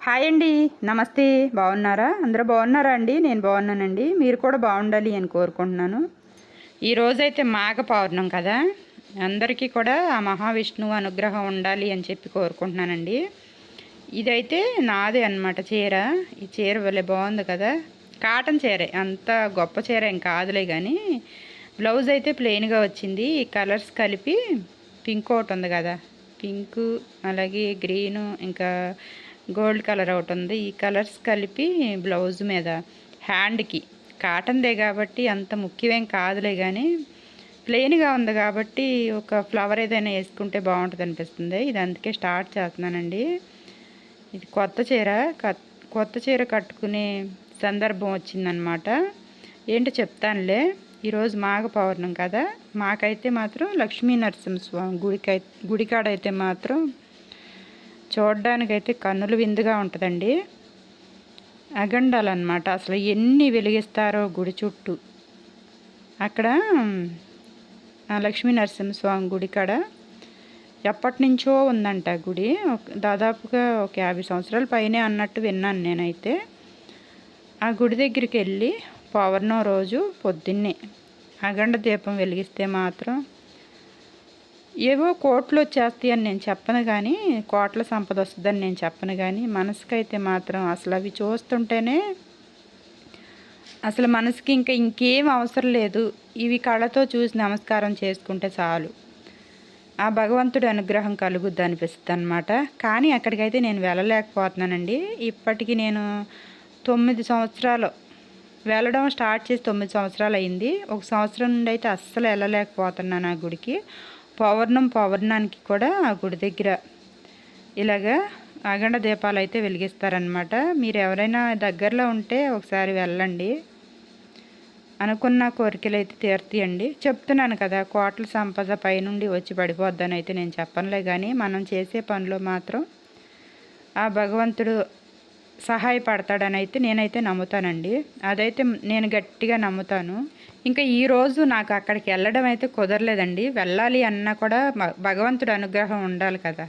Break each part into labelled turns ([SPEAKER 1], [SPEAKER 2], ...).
[SPEAKER 1] Hi అండి. నమస్తే. బాగున్నారా? అందరూ బాగున్నారా అండి? నేను బాగున్నానండి. మీరు కూడా బాగుండాలి అని కోరుకుంటున్నాను. ఈరోజైతే మాఘ పౌర్ణం కదా, అందరికీ కూడా ఆ మహావిష్ణువు అనుగ్రహం ఉండాలి అని చెప్పి కోరుకుంటున్నానండి. ఇదైతే నాదే అన్నమాట చీర. ఈ చీర భలే బాగుంది కదా, కాటన్ చీరే, అంత గొప్ప చీర ఏం కాదులే కానీ బ్లౌజ్ అయితే ప్లెయిన్గా వచ్చింది. ఈ కలర్స్ కలిపి పింక్ ఒకటి ఉంది కదా, పింకు అలాగే గ్రీను ఇంకా గోల్డ్ కలర్ ఒకటి ఉంది. ఈ కలర్స్ కలిపి బ్లౌజ్ మీద హ్యాండ్కి కాటన్దే కాబట్టి అంత ముఖ్యమేం కాదులే కానీ ప్లెయిన్గా ఉంది కాబట్టి ఒక ఫ్లవర్ ఏదైనా వేసుకుంటే బాగుంటుంది అనిపిస్తుంది. ఇది అందుకే స్టార్ట్ చేస్తున్నానండి. ఇది కొత్త చీర కట్టుకునే సందర్భం వచ్చిందనమాట. ఏంటో చెప్తానులే. ఈరోజు మాఘ పౌర్ణం కదా, మాకైతే మాత్రం లక్ష్మీ నరసింహస్వామి గుడికాడైతే మాత్రం చూడడానికైతే కన్నుల విందుగా ఉంటుందండి. అఖండాలన్నమాట, అసలు ఎన్ని వెలిగిస్తారో గుడి చుట్టూ. అక్కడ లక్ష్మీ నరసింహస్వామి గుడి కాడ ఎప్పటి నుంచో ఉందంట గుడి. దాదాపుగా ఒక 50 సంవత్సరాల పైనే అన్నట్టు విన్నాను నేనైతే. ఆ గుడి దగ్గరికి వెళ్ళి పౌర్ణం రోజు పొద్దున్నే అఖండ దీపం వెలిగిస్తే మాత్రం ఏవో కోట్లు వచ్చేస్తాయి అని నేను చెప్పను కానీ, కోట్ల సంపద వస్తుందని నేను చెప్పను కానీ, మనసుకైతే మాత్రం అసలు అవి చూస్తుంటేనే అసలు మనసుకి ఇంకేం అవసరం లేదు. ఇవి కళ్ళతో చూసి నమస్కారం చేసుకుంటే చాలు, ఆ భగవంతుడి అనుగ్రహం కలుగుద్ది అనిపిస్తుంది అనమాట. కానీ అక్కడికైతే నేను వెళ్ళలేకపోతున్నానండి. ఇప్పటికి నేను 9 సంవత్సరాలు వెళ్ళడం స్టార్ట్ చేసి 9 సంవత్సరాలు అయింది. ఒక సంవత్సరం నుండి అయితే అస్సలు వెళ్ళలేకపోతున్నాను ఆ గుడికి. పౌర్ణానికి కూడా ఆ గుడి దగ్గర ఇలాగా అఖండ దీపాలు అయితే వెలిగిస్తారనమాట. మీరు ఎవరైనా దగ్గరలో ఉంటే ఒకసారి వెళ్ళండి. అనుకున్న కోరికలు అయితే తీరుతాయండి. చెప్తున్నాను కదా, కోట్ల సంపద పైనుండి వచ్చి పడిపోద్దని అయితే నేను చెప్పనులే కానీ, మనం చేసే పనిలో మాత్రం ఆ భగవంతుడు సహాయపడతాడని అయితే నేనైతే నమ్ముతానండి. అదైతే నేను గట్టిగా నమ్ముతాను. ఇంకా ఈరోజు నాకు అక్కడికి వెళ్ళడం అయితే కుదరలేదండి. వెళ్ళాలి అన్నా కూడా భగవంతుడు అనుగ్రహం ఉండాలి కదా,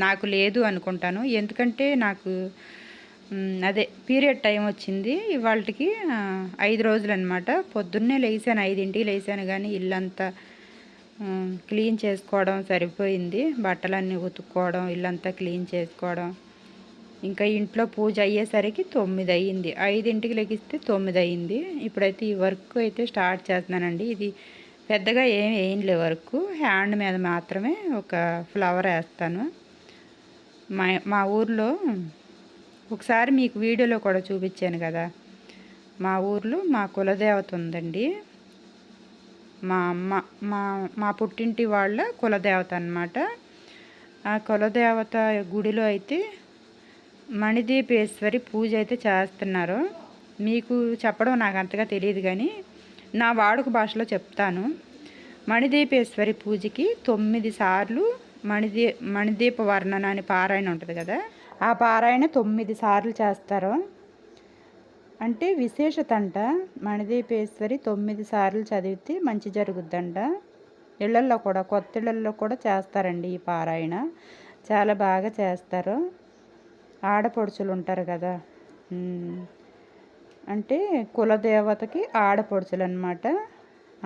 [SPEAKER 1] నాకు లేదు అనుకుంటాను. ఎందుకంటే నాకు అదే పీరియడ్ టైం వచ్చింది ఇవాళకి. 5 రోజులు అనమాట. పొద్దున్నే లేచాను, 5ంటికి లేచాను కానీ ఇల్లంతా క్లీన్ చేసుకోవడం సరిపోయింది. బట్టలన్నీ ఉతుక్కోవడం, ఇల్లంతా క్లీన్ చేసుకోవడం, ఇంకా ఇంట్లో పూజ అయ్యేసరికి 9 అయ్యింది. 5ంటికి లెగిస్తే 9 అయ్యింది. ఇప్పుడైతే ఈ వర్క్ అయితే స్టార్ట్ చేస్తున్నానండి. ఇది పెద్దగా ఏం వేయలే వర్క్, హ్యాండ్ మీద మాత్రమే ఒక ఫ్లవర్ వేస్తాను. మా ఊర్లో ఒకసారి మీకు వీడియోలో కూడా చూపించాను కదా, మా ఊర్లో మా కులదేవత ఉందండి. మా అమ్మ మా పుట్టింటి వాళ్ళ కులదేవత అన్నమాట. ఆ కులదేవత గుడిలో అయితే మణిదీపేశ్వరి పూజ అయితే చేస్తున్నారు. మీకు చెప్పడం నాకు అంతగా తెలియదు కానీ నా వాడుక భాషలో చెప్తాను. మణిదీపేశ్వరి పూజకి 9 సార్లు మణిదీప వర్ణన అని పారాయణ ఉంటుంది కదా, ఆ పారాయణ 9 సార్లు చేస్తారు. అంటే విశేషత అంట. మణిదీపేశ్వరి 9 సార్లు చదివితే మంచి జరుగుద్దంట. ఇళ్లల్లో కూడా, కొత్త ఇళ్లల్లో కూడా చేస్తారండి ఈ పారాయణ. చాలా బాగా చేస్తారు. ఆడపడుచులు ఉంటారు కదా, అంటే కులదేవతకి ఆడపడుచులు అనమాట.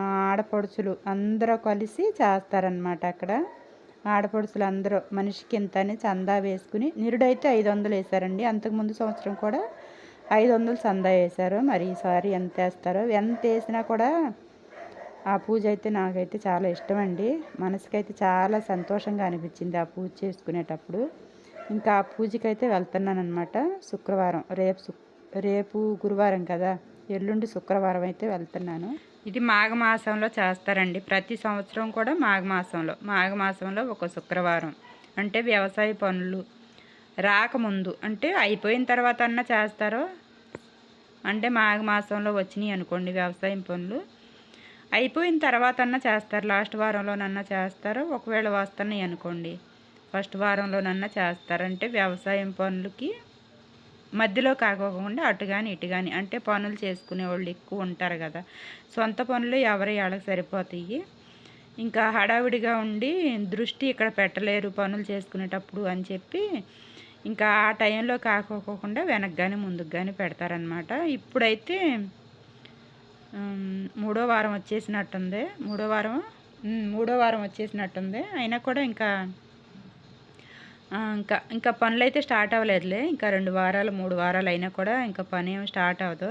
[SPEAKER 1] ఆ ఆడపడుచులు అందరూ కలిసి చేస్తారనమాట. అక్కడ ఆడపడుచులు అందరూ మనిషికి ఇంత అని చందా వేసుకుని, నిరుడైతే 500 వేశారండి. అంతకుముందు సంవత్సరం కూడా 500 చందా వేశారు. మరి ఈసారి ఎంత వేస్తారో. ఎంత వేసినా కూడా ఆ పూజ అయితే నాకైతే చాలా ఇష్టం అండి. మనసుకైతే చాలా సంతోషంగా అనిపించింది ఆ పూజ చేసుకునేటప్పుడు. ఇంకా ఆ పూజకైతే వెళ్తున్నాను అనమాట. శుక్రవారం, రేపు గురువారం కదా, ఎల్లుండి శుక్రవారం అయితే వెళ్తున్నాను. ఇది మాఘమాసంలో చేస్తారండి. ప్రతి సంవత్సరం కూడా మాఘమాసంలో ఒక శుక్రవారం, అంటే వ్యవసాయ పనులు రాకముందు, అంటే అయిపోయిన తర్వాత అన్నా చేస్తారో, అంటే మాఘమాసంలో వచ్చినాయి అనుకోండి వ్యవసాయం పనులు, అయిపోయిన తర్వాత అన్నా చేస్తారు. లాస్ట్ వారంలోనన్నా చేస్తారు. ఒకవేళ వస్తున్నాయి అనుకోండి ఫస్ట్ వారంలోనన్నా చేస్తారంటే వ్యవసాయం పనులకి మధ్యలో కాకోకుండా అటు కానీ ఇటు కానీ, అంటే పనులు చేసుకునే వాళ్ళు ఎక్కువ ఉంటారు కదా, సొంత పనులు ఎవరి ఏళ్ళకి సరిపోతాయి. ఇంకా హడావిడిగా ఉండి దృష్టి ఇక్కడ పెట్టలేరు పనులు చేసుకునేటప్పుడు అని చెప్పి ఇంకా ఆ టైంలో కాకోకుండా వెనక్కి కానీ ముందుకు కానీ పెడతారనమాట. ఇప్పుడైతే మూడో వారం వచ్చేసినట్టుంది. మూడో వారం వచ్చేసినట్టుంది. అయినా కూడా ఇంకా ఇంకా పనులైతే స్టార్ట్ అవ్వలేదులే. ఇంకా 2 వారాలు 3 వారాలు అయినా కూడా ఇంకా పని ఏమి స్టార్ట్ అవ్వదు.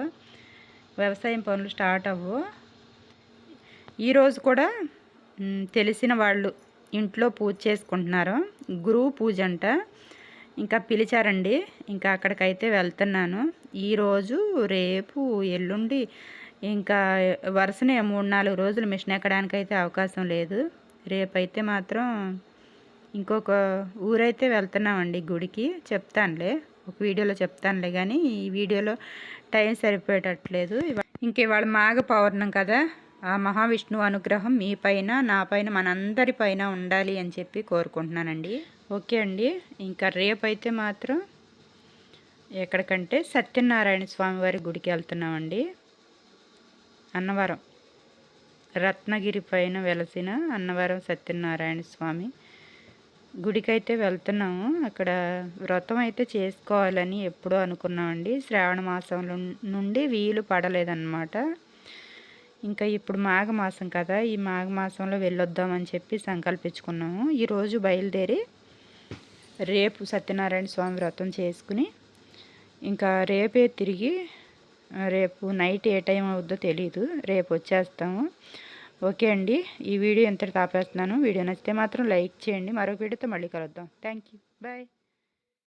[SPEAKER 1] వ్యవసాయం పనులు స్టార్ట్ అవ్వవు. ఈరోజు కూడా తెలిసిన వాళ్ళు ఇంట్లో పూజ చేసుకుంటున్నారు. గురువు పూజ అంట. ఇంకా పిలిచారండి. ఇంకా అక్కడికైతే వెళ్తున్నాను. ఈరోజు రేపు ఎల్లుండి ఇంకా వరుసనే 3-4 రోజులు మిషన్ ఎక్కడానికైతే అవకాశం లేదు. రేపైతే మాత్రం ఇంకొక ఊరైతే వెళ్తున్నామండి గుడికి. చెప్తానులే, ఒక వీడియోలో చెప్తానులే, కానీ ఈ వీడియోలో టైం సరిపోయేటట్లేదు. ఇంక ఇవాళ మాఘ పౌర్ణం కదా, ఆ మహావిష్ణువు అనుగ్రహం మీ పైన, నా పైన, మనందరి పైన ఉండాలి అని చెప్పి కోరుకుంటున్నానండి. ఓకే అండి. ఇంకా రేపైతే మాత్రం ఎక్కడికంటే సత్యనారాయణ స్వామి వారి గుడికి వెళ్తున్నామండి. అన్నవరం, రత్నగిరి పైన వెలసిన అన్నవరం సత్యనారాయణ స్వామి గుడికైతే వెళ్తున్నాము. అక్కడ వ్రతం అయితే చేసుకోవాలని ఎప్పుడూ అనుకున్నామండి. శ్రావణ మాసం నుండి వీలు పడలేదన్నమాట. ఇంకా ఇప్పుడు మాఘమాసం కదా, ఈ మాఘమాసంలో వెళ్ళొద్దామని చెప్పి సంకల్పించుకున్నాము. ఈరోజు బయలుదేరి రేపు సత్యనారాయణ స్వామి వ్రతం చేసుకుని ఇంకా రేపే తిరిగి, రేపు నైట్ ఏ టైం అవుద్దో తెలీదు, రేపు వచ్చేస్తాము. ఓకే అండి. ఈ వీడియో ఎంతటి ఆపేస్తున్నాను. వీడియో నచ్చితే మాత్రం లైక్ చేయండి. మరొక వీడియోతో మళ్ళీ కలుద్దాం. Thank you. బాయ్.